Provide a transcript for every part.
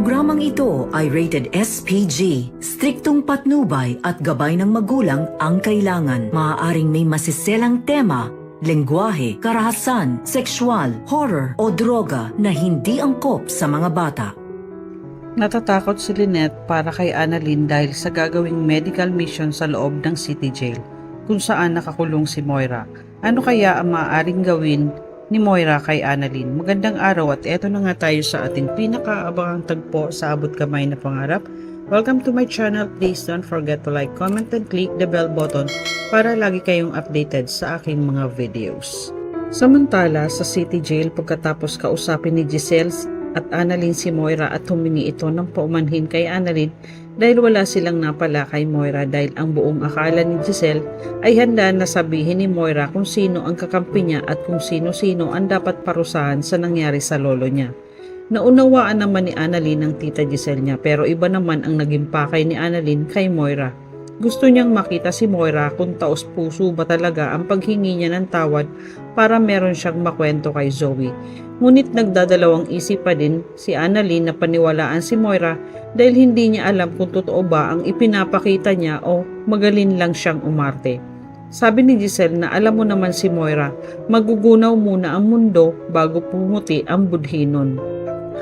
programang ito ay rated SPG. Striktong patnubay at gabay ng magulang ang kailangan. Maaaring may masiselang tema, lengguwahe, karahasan, sexual, horror o droga na hindi angkop sa mga bata. Natatakot si Lynette para kay Annalyn dahil sa gagawing medical mission sa loob ng city jail kung saan nakakulong si Moira. Ano kaya ang maaaring gawin ni Moira kay Annalyn? Magandang araw at eto na nga tayo sa ating pinakaabangang tagpo sa Abot Kamay na Pangarap. Welcome to my channel. Please don't forget to like, comment, and click the bell button para lagi kayong updated sa aking mga videos. Samantala sa city jail pagkatapos kausapin ni Giselle at Annalyn si Moira at humingi ito ng paumanhin kay Annalyn dahil wala silang napala kay Moira dahil ang buong akala ni Giselle ay handa na sabihin ni Moira kung sino ang kakampi niya at kung sino-sino ang dapat parusahan sa nangyari sa lolo niya. Naunawaan naman ni Annalyn ang tita Giselle niya pero iba naman ang naging pakay ni Annalyn kay Moira. Gusto niyang makita si Moira kung taos puso ba talaga ang paghingi niya ng tawad para meron siyang makwento kay Zoe. Ngunit nagdadalawang isip pa din si Annalyn na paniwalaan si Moira dahil hindi niya alam kung totoo ba ang ipinapakita niya o magaling lang siyang umarte. Sabi ni Giselle na alam mo naman si Moira, magugunaw muna ang mundo bago pumuti ang budhi nun.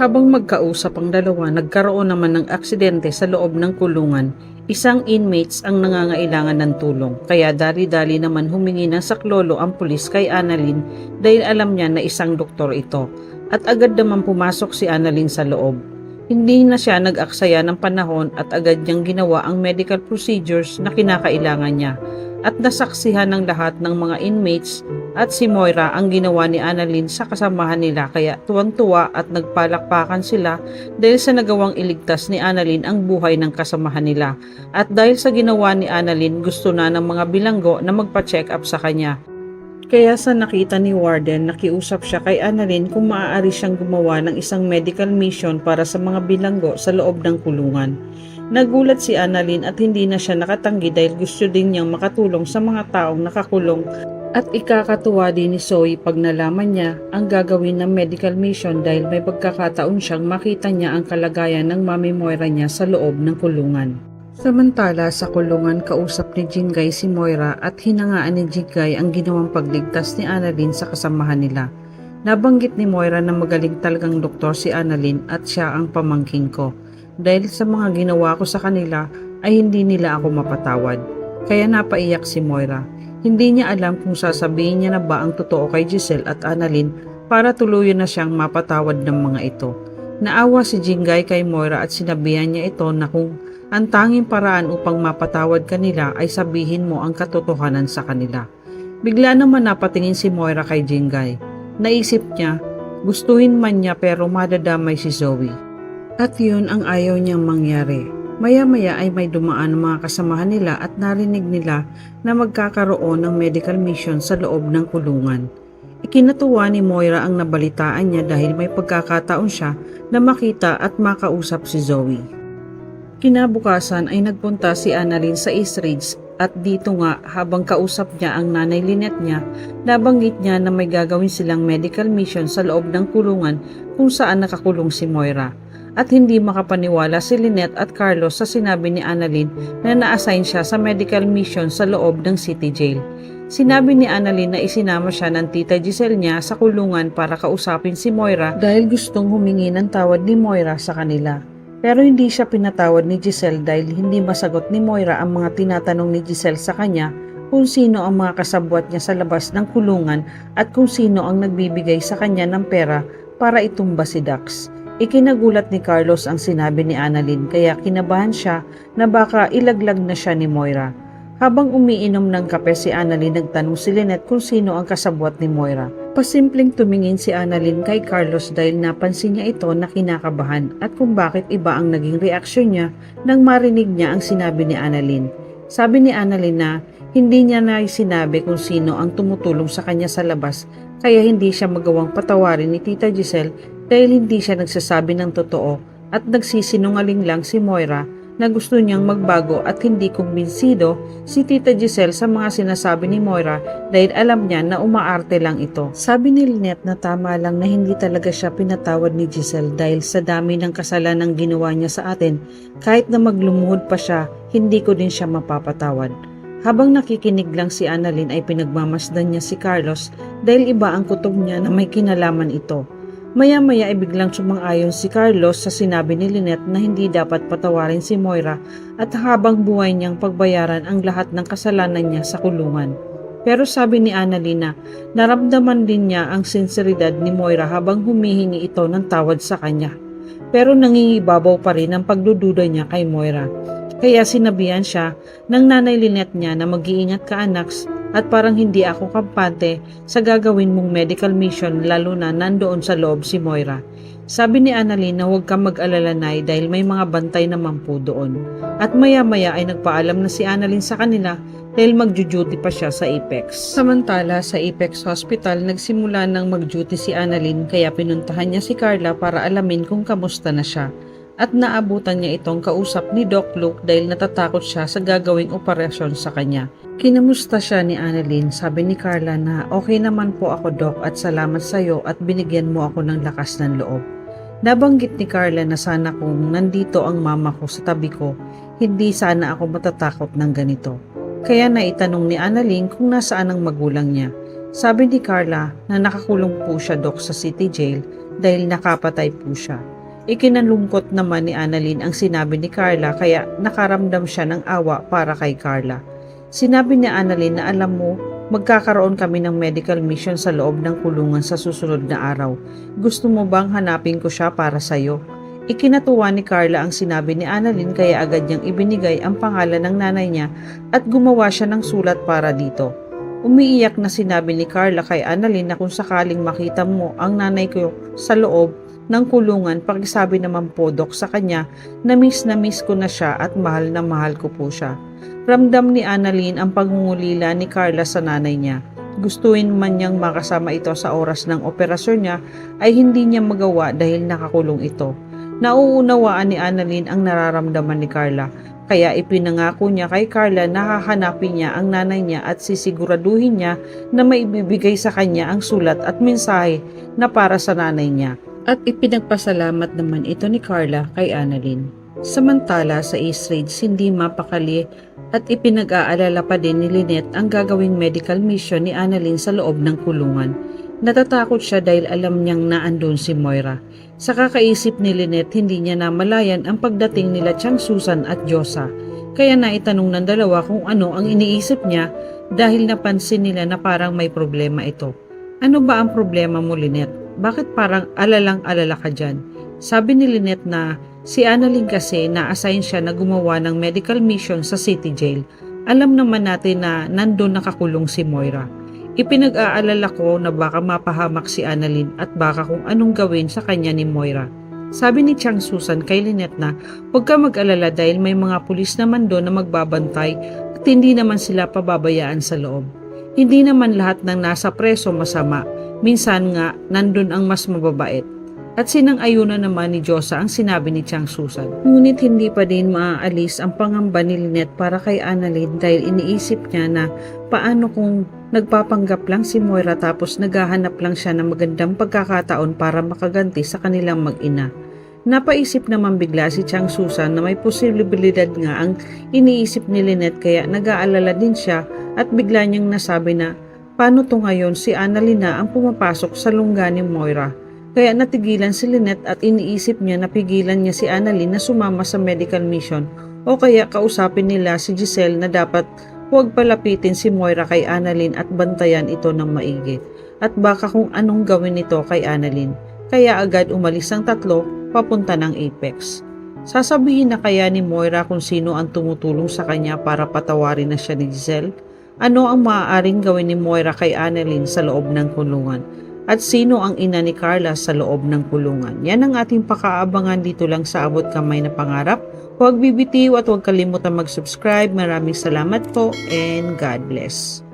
Habang magkausap ang dalawa, nagkaroon naman ng aksidente sa loob ng kulungan. Isang inmates ang nangangailangan ng tulong, kaya dali-dali naman humingi ng saklolo ang pulis kay Annalyn dahil alam niya na isang doktor ito. At agad naman pumasok si Annalyn sa loob. Hindi na siya nag-aksaya ng panahon at agad niyang ginawa ang medical procedures na kinakailangan niya. At nasaksihan ng lahat ng mga inmates at si Moira ang ginawa ni Annalyn sa kasamahan nila kaya tuwang-tuwa at nagpalakpakan sila dahil sa nagawang iligtas ni Annalyn ang buhay ng kasamahan nila. At dahil sa ginawa ni Annalyn, gusto na ng mga bilanggo na magpa-check up sa kanya. Kaya sa nakita ni Warden, nakiusap siya kay Annalyn kung maaari siyang gumawa ng isang medical mission para sa mga bilanggo sa loob ng kulungan. Nagulat si Annalyn at hindi na siya nakatanggi dahil gusto din niyang makatulong sa mga taong nakakulong at ikakatuwa din ni Zoe pag nalaman niya ang gagawin ng medical mission dahil may pagkakataon siyang makita niya ang kalagayan ng mami Moira niya sa loob ng kulungan. Samantala sa kulungan kausap ni Jingay si Moira at hinangaan ni Jingay ang ginawang pagligtas ni Annalyn sa kasamahan nila. Nabanggit ni Moira na magaling talagang doktor si Annalyn at siya ang pamangkin ko. Dahil sa mga ginawa ko sa kanila ay hindi nila ako mapatawad. Kaya napaiyak si Moira. Hindi niya alam kung sasabihin niya na ba ang totoo kay Giselle at Annalyn para tuluyan na siyang mapatawad ng mga ito. Naawa si Jingay kay Moira at sinabihan niya ito na kung ang tanging paraan upang mapatawad kanila ay sabihin mo ang katotohanan sa kanila. Bigla naman napatingin si Moira kay Jingay. Naisip niya, gustuhin man niya pero madadamay si Zoe. At yun ang ayaw niyang mangyari. Maya-maya ay may dumaan ang mga kasamahan nila at narinig nila na magkakaroon ng medical mission sa loob ng kulungan. Ikinatuwa ni Moira ang nabalitaan niya dahil may pagkakataon siya na makita at makausap si Zoe. Kinabukasan ay nagpunta si Annalyn sa East Ridge at dito nga habang kausap niya ang nanay Lynette niya, nabanggit niya na may gagawin silang medical mission sa loob ng kulungan kung saan nakakulong si Moira. At hindi makapaniwala si Lynette at Carlos sa sinabi ni Annalyn na na-assign siya sa medical mission sa loob ng city jail. Sinabi ni Annalyn na isinama siya ng tita Giselle niya sa kulungan para kausapin si Moira dahil gustong humingi ng tawad ni Moira sa kanila. Pero hindi siya pinatawad ni Giselle dahil hindi masagot ni Moira ang mga tinatanong ni Giselle sa kanya kung sino ang mga kasabwat niya sa labas ng kulungan at kung sino ang nagbibigay sa kanya ng pera para itumba si Dax. Ikinagulat ni Carlos ang sinabi ni Annalyn kaya kinabahan siya na baka ilaglag na siya ni Moira. Habang umiinom ng kape si Annalyn, nagtanong si Lynette kung sino ang kasabwat ni Moira. Pasimpleng tumingin si Annalyn kay Carlos dahil napansin niya ito na kinakabahan at kung bakit iba ang naging reaksyon niya nang marinig niya ang sinabi ni Annalyn. Sabi ni Annalyn na hindi niya na sinabi kung sino ang tumutulong sa kanya sa labas kaya hindi siya magawang patawarin ni Tita Giselle dahil hindi siya nagsasabi ng totoo at nagsisinungaling lang si Moira na gusto niyang magbago at hindi kumbinsido si Tita Giselle sa mga sinasabi ni Moira dahil alam niya na umaarte lang ito. Sabi ni Lynette na tama lang na hindi talaga siya pinatawad ni Giselle dahil sa dami ng kasalanang ginawa niya sa atin. Kahit na maglumuhod pa siya, hindi ko din siya mapapatawad. Habang nakikinig lang si Annalyn ay pinagmamasdan niya si Carlos dahil iba ang kutob niya na may kinalaman ito. Maya-maya ay biglang sumang-ayon si Carlos sa sinabi ni Lynette na hindi dapat patawarin si Moira at habang buhay niyang pagbayaran ang lahat ng kasalanan niya sa kulungan. Pero sabi ni Annalyn na naramdaman din niya ang sinseridad ni Moira habang humihingi ito ng tawad sa kanya. Pero nangingibabaw pa rin ang pagdududa niya kay Moira. Kaya sinabihan siya ng nanay Lynette niya na mag-iingat ka anak at parang hindi ako kampante sa gagawin mong medical mission lalo na nandoon sa loob si Moira. Sabi ni Annalyn na huwag kang mag-alala Nay dahil may mga bantay naman po doon. At maya-maya ay nagpaalam na si Annalyn sa kanila dahil mag-duty pa siya sa Apex. Samantala sa Apex Hospital nagsimula nang mag-duty si Annalyn kaya pinuntahan niya si Carla para alamin kung kamusta na siya. At naabutan niya itong kausap ni Doc Luke dahil natatakot siya sa gagawing operasyon sa kanya. Kinamusta siya ni Annalyn, sabi ni Carla na okay naman po ako Doc at salamat sa iyo at binigyan mo ako ng lakas ng loob. Nabanggit ni Carla na sana kung nandito ang mama ko sa tabi ko, hindi sana ako matatakot ng ganito. Kaya naitanong ni Annalyn kung nasaan ang magulang niya. Sabi ni Carla na nakakulong po siya Doc sa City Jail dahil nakapatay po siya. Ikinalungkot naman ni Annalyn ang sinabi ni Carla kaya nakaramdam siya ng awa para kay Carla. Sinabi ni Annalyn na alam mo, magkakaroon kami ng medical mission sa loob ng kulungan sa susunod na araw. Gusto mo bang hanapin ko siya para sa'yo? Ikinatuwa ni Carla ang sinabi ni Annalyn kaya agad niyang ibinigay ang pangalan ng nanay niya at gumawa siya ng sulat para dito. Umiiyak na sinabi ni Carla kay Annalyn na kung sakaling makita mo ang nanay ko sa loob ng kulungan, pakisabi naman po Doc sa kanya na miss ko na siya at mahal na mahal ko po siya. Ramdam ni Annalyn ang pangungulila ni Carla sa nanay niya. Gustuin man niyang makasama ito sa oras ng operasyon niya ay hindi niya magawa dahil nakakulong ito. Nauunawaan ni Annalyn ang nararamdaman ni Carla kaya ipinangako niya kay Carla na hahanapin niya ang nanay niya at sisiguraduhin niya na maibibigay sa kanya ang sulat at mensahe na para sa nanay niya. At ipinagpasalamat naman ito ni Carla kay Annalyn. Samantala sa East Ridge hindi mapakali at ipinag-aalala pa din ni Lynette ang gagawing medical mission ni Annalyn sa loob ng kulungan. Natatakot siya dahil alam niyang naandun si Moira. Sa kakaisip ni Lynette hindi niya namalayan ang pagdating nila Chang Susan at Josa. Kaya naitanong ng dalawa kung ano ang iniisip niya dahil napansin nila na parang may problema ito. Ano ba ang problema mo Lynette? Bakit parang alalang-alala ka dyan? Sabi ni Lynette na si Annalyn kasi na-assign siya na gumawa ng medical mission sa City Jail. Alam naman natin na nandun nakakulong si Moira. Ipinag-aalala ko na baka mapahamak si Annalyn at baka kung anong gawin sa kanya ni Moira. Sabi ni Chang Susan kay Lynette na huwag ka mag-alala dahil may mga pulis naman doon na magbabantay at hindi naman sila pababayaan sa loob. Hindi naman lahat ng nasa preso masama. Minsan nga, nandun ang mas mababait. At sinang-ayunan naman ni Josa ang sinabi ni Chang Susan. Ngunit hindi pa din maaalis ang pangamba ni Lynette para kay Annalyn dahil iniisip niya na paano kung nagpapanggap lang si Moira tapos naghahanap lang siya ng magandang pagkakataon para makaganti sa kanilang mag-ina. Napaisip naman bigla si Chang Susan na may posibilidad nga ang iniisip ni Lynette kaya nag-aalala din siya at bigla niyang nasabi na paano to ngayon si Annalyn na ang pumapasok sa lungga ni Moira. Kaya natigilan si Lynette at iniisip niya na pigilan niya si Annalyn na sumama sa medical mission o kaya kausapin nila si Giselle na dapat huwag palapitin si Moira kay Annalyn at bantayan ito ng maigi. At baka kung anong gawin nito kay Annalyn. Kaya agad umalis ang tatlo papunta ng Apex. Sasabihin na kaya ni Moira kung sino ang tumutulong sa kanya para patawarin na siya ni Giselle? Ano ang maaaring gawin ni Moira kay Annalyn sa loob ng kulungan? At sino ang ina ni Carla sa loob ng kulungan? Yan ang ating pakaabangan dito lang sa Abot Kamay na Pangarap. Huwag bibitiw at huwag kalimutan mag-subscribe. Maraming salamat po and God bless.